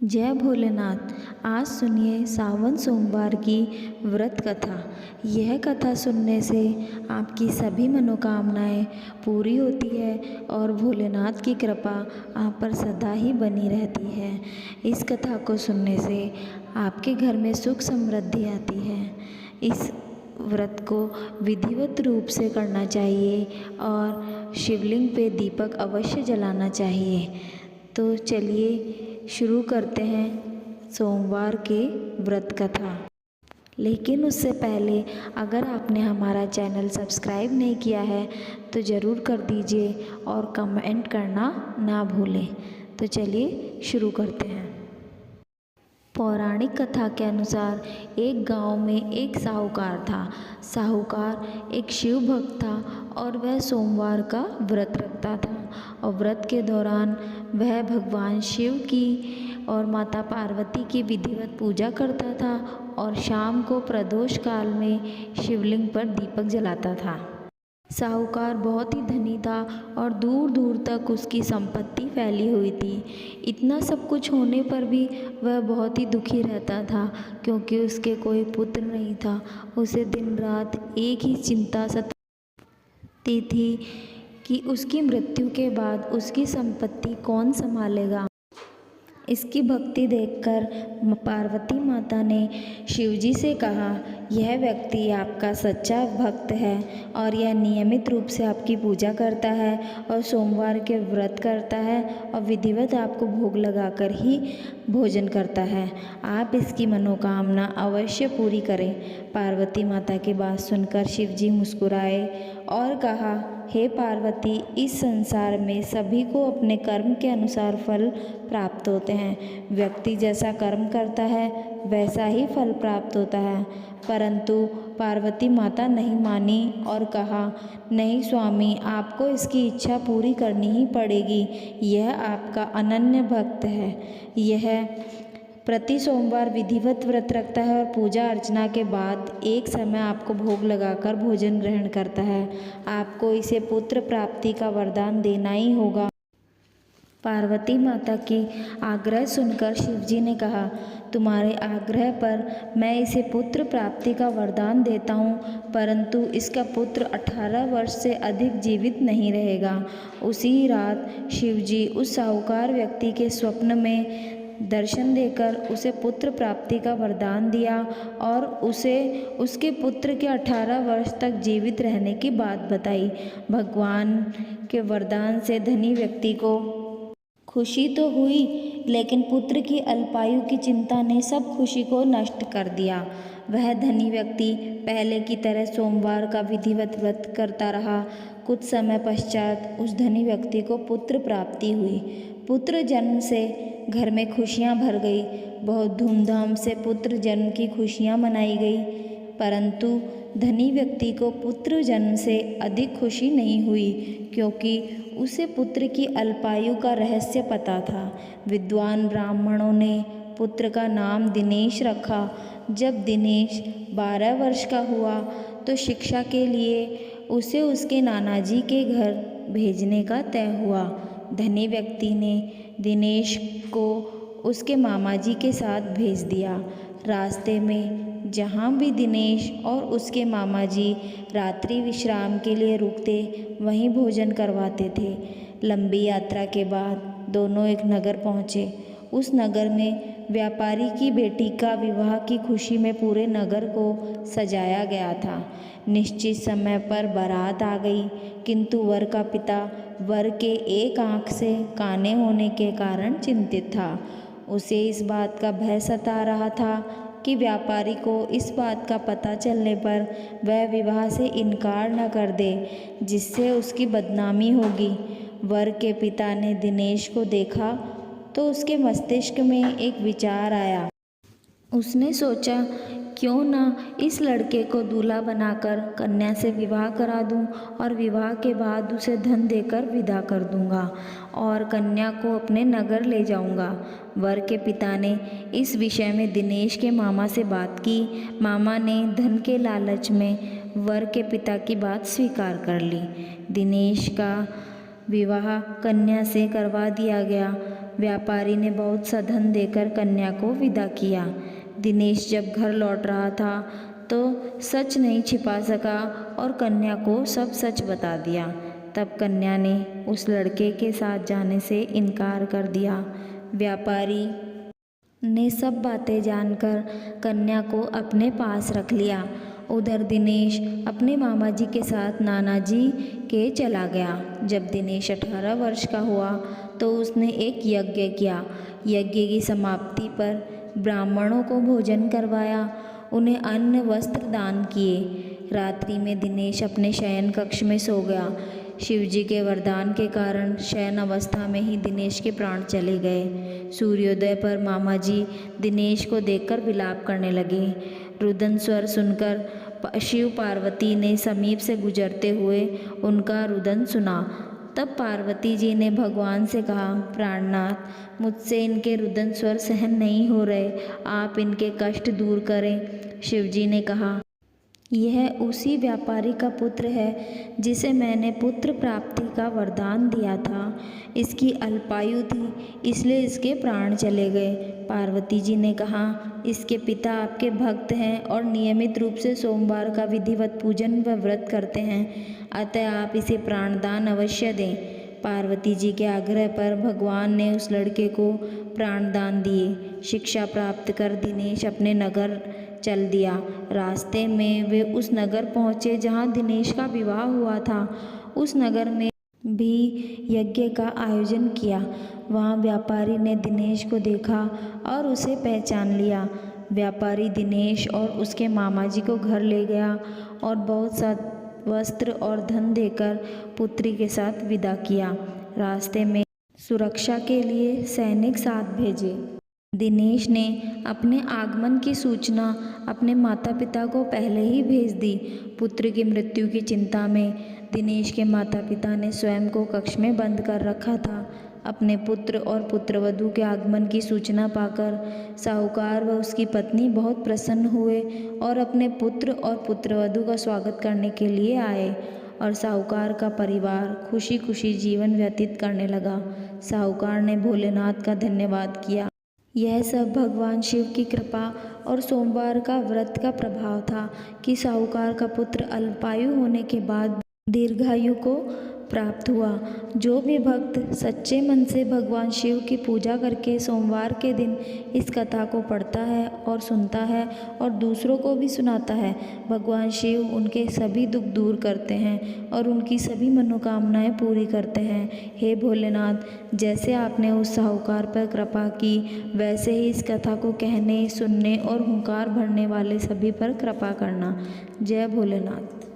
जय भोलेनाथ। आज सुनिए सावन सोमवार की व्रत कथा। यह कथा सुनने से आपकी सभी मनोकामनाएं पूरी होती है और भोलेनाथ की कृपा आप पर सदा ही बनी रहती है। इस कथा को सुनने से आपके घर में सुख समृद्धि आती है। इस व्रत को विधिवत रूप से करना चाहिए और शिवलिंग पे दीपक अवश्य जलाना चाहिए। तो चलिए शुरू करते हैं सोमवार के व्रत कथा। लेकिन उससे पहले अगर आपने हमारा चैनल सब्सक्राइब नहीं किया है तो ज़रूर कर दीजिए और कमेंट करना ना भूलें। तो चलिए शुरू करते हैं। पौराणिक कथा के अनुसार एक गांव में एक साहूकार था। साहूकार एक शिव भक्त था और वह सोमवार का व्रत रखता था और व्रत के दौरान वह भगवान शिव की और माता पार्वती की विधिवत पूजा करता था और शाम को प्रदोष काल में शिवलिंग पर दीपक जलाता था। साहूकार बहुत ही धनी था और दूर दूर तक उसकी संपत्ति फैली हुई थी। इतना सब कुछ होने पर भी वह बहुत ही दुखी रहता था क्योंकि उसके कोई पुत्र नहीं था। उसे दिन रात एक ही चिंता सताती थी कि उसकी मृत्यु के बाद उसकी संपत्ति कौन संभालेगा। इसकी भक्ति देखकर पार्वती माता ने शिवजी से कहा, यह व्यक्ति आपका सच्चा भक्त है और यह नियमित रूप से आपकी पूजा करता है और सोमवार के व्रत करता है और विधिवत आपको भोग लगाकर ही भोजन करता है। आप इसकी मनोकामना अवश्य पूरी करें। पार्वती माता की बात सुनकर शिवजी मुस्कुराए और कहा, हे पार्वती, इस संसार में सभी को अपने कर्म के अनुसार फल प्राप्त होते हैं। व्यक्ति जैसा कर्म करता है वैसा ही फल प्राप्त होता है। परंतु पार्वती माता नहीं मानी और कहा, नहीं स्वामी, आपको इसकी इच्छा पूरी करनी ही पड़ेगी। यह आपका अनन्य भक्त है। यह प्रति सोमवार विधिवत व्रत रखता है और पूजा अर्चना के बाद एक समय आपको भोग लगाकर भोजन ग्रहण करता है। आपको इसे पुत्र प्राप्ति का वरदान देना ही होगा। पार्वती माता की आग्रह सुनकर शिवजी ने कहा, तुम्हारे आग्रह पर मैं इसे पुत्र प्राप्ति का वरदान देता हूँ, परंतु इसका पुत्र 18 वर्ष से अधिक जीवित नहीं रहेगा। उसी रात शिवजी उस साहूकार व्यक्ति के स्वप्न में दर्शन देकर उसे पुत्र प्राप्ति का वरदान दिया और उसे उसके पुत्र के 18 वर्ष तक जीवित रहने की बात बताई। भगवान के वरदान से धनी व्यक्ति को खुशी तो हुई, लेकिन पुत्र की अल्पायु की चिंता ने सब खुशी को नष्ट कर दिया। वह धनी व्यक्ति पहले की तरह सोमवार का विधिवत व्रत करता रहा। कुछ समय पश्चात उस धनी व्यक्ति को पुत्र प्राप्ति हुई। पुत्र जन्म से घर में खुशियां भर गई। बहुत धूमधाम से पुत्र जन्म की खुशियां मनाई गई, परंतु धनी व्यक्ति को पुत्र जन्म से अधिक खुशी नहीं हुई क्योंकि उसे पुत्र की अल्पायु का रहस्य पता था। विद्वान ब्राह्मणों ने पुत्र का नाम दिनेश रखा। जब दिनेश 12 वर्ष का हुआ तो शिक्षा के लिए उसे उसके नानाजी के घर भेजने का तय हुआ। धनी व्यक्ति ने दिनेश को उसके मामाजी के साथ भेज दिया। रास्ते में जहाँ भी दिनेश और उसके मामाजी रात्रि विश्राम के लिए रुकते वहीं भोजन करवाते थे। लंबी यात्रा के बाद दोनों एक नगर पहुँचे। उस नगर में व्यापारी की बेटी का विवाह की खुशी में पूरे नगर को सजाया गया था। निश्चित समय पर बारात आ गई, किंतु वर का पिता वर के एक आंख से काने होने के कारण चिंतित था। उसे इस बात का भय सता रहा था कि व्यापारी को इस बात का पता चलने पर वह विवाह से इनकार न कर दे, जिससे उसकी बदनामी होगी। वर के पिता ने दिनेश को देखा तो उसके मस्तिष्क में एक विचार आया। उसने सोचा, क्यों ना इस लड़के को दूल्हा बनाकर कन्या से विवाह करा दूं और विवाह के बाद उसे धन देकर विदा कर दूंगा और कन्या को अपने नगर ले जाऊंगा। वर के पिता ने इस विषय में दिनेश के मामा से बात की। मामा ने धन के लालच में वर के पिता की बात स्वीकार कर ली। दिनेश का विवाह कन्या से करवा दिया गया। व्यापारी ने बहुत सा धन देकर कन्या को विदा किया। दिनेश जब घर लौट रहा था तो सच नहीं छिपा सका और कन्या को सब सच बता दिया। तब कन्या ने उस लड़के के साथ जाने से इनकार कर दिया। व्यापारी ने सब बातें जानकर कन्या को अपने पास रख लिया। उधर दिनेश अपने मामा जी के साथ नाना जी के चला गया। जब दिनेश 18 वर्ष का हुआ तो उसने एक यज्ञ किया। यज्ञ की समाप्ति पर ब्राह्मणों को भोजन करवाया, उन्हें अन्न वस्त्र दान किए। रात्रि में दिनेश अपने शयन कक्ष में सो गया। शिवजी के वरदान के कारण शयन अवस्था में ही दिनेश के प्राण चले गए। सूर्योदय पर मामा जी दिनेश को देखकर विलाप करने लगे। रुदन स्वर सुनकर शिव पार्वती ने समीप से गुजरते हुए उनका रुदन सुना। तब पार्वती जी ने भगवान से कहा, प्राणनाथ, मुझसे इनके रुदन स्वर सहन नहीं हो रहे, आप इनके कष्ट दूर करें। शिवजी ने कहा, यह उसी व्यापारी का पुत्र है जिसे मैंने पुत्र प्राप्ति का वरदान दिया था। इसकी अल्पायु थी, इसलिए इसके प्राण चले गए। पार्वती जी ने कहा, इसके पिता आपके भक्त हैं और नियमित रूप से सोमवार का विधिवत पूजन व व्रत करते हैं, अतः आप इसे प्राणदान अवश्य दें। पार्वती जी के आग्रह पर भगवान ने उस लड़के को प्राणदान दिए। शिक्षा प्राप्त कर दिनेश अपने नगर चल दिया। रास्ते में वे उस नगर पहुँचे जहाँ दिनेश का विवाह हुआ था। उस नगर में भी यज्ञ का आयोजन किया। वहाँ व्यापारी ने दिनेश को देखा और उसे पहचान लिया। व्यापारी दिनेश और उसके मामा जी को घर ले गया और बहुत सा वस्त्र और धन देकर पुत्री के साथ विदा किया। रास्ते में सुरक्षा के लिए सैनिक साथ भेजे। दिनेश ने अपने आगमन की सूचना अपने माता पिता को पहले ही भेज दी। पुत्र की मृत्यु की चिंता में दिनेश के माता पिता ने स्वयं को कक्ष में बंद कर रखा था। अपने पुत्र और पुत्रवधू के आगमन की सूचना पाकर साहूकार व उसकी पत्नी बहुत प्रसन्न हुए और अपने पुत्र और पुत्रवधू का स्वागत करने के लिए आए और साहूकार का परिवार खुशी खुशी जीवन व्यतीत करने लगा। साहूकार ने भोलेनाथ का धन्यवाद किया। यह सब भगवान शिव की कृपा और सोमवार का व्रत का प्रभाव था कि साहूकार का पुत्र अल्पायु होने के बाद दीर्घायु को प्राप्त हुआ। जो भी भक्त सच्चे मन से भगवान शिव की पूजा करके सोमवार के दिन इस कथा को पढ़ता है और सुनता है और दूसरों को भी सुनाता है, भगवान शिव उनके सभी दुख दूर करते हैं और उनकी सभी मनोकामनाएं पूरी करते हैं। हे भोलेनाथ, जैसे आपने उस साहूकार पर कृपा की, वैसे ही इस कथा को कहने, सुनने और हुंकार भरने वाले सभी पर कृपा करना। जय भोलेनाथ।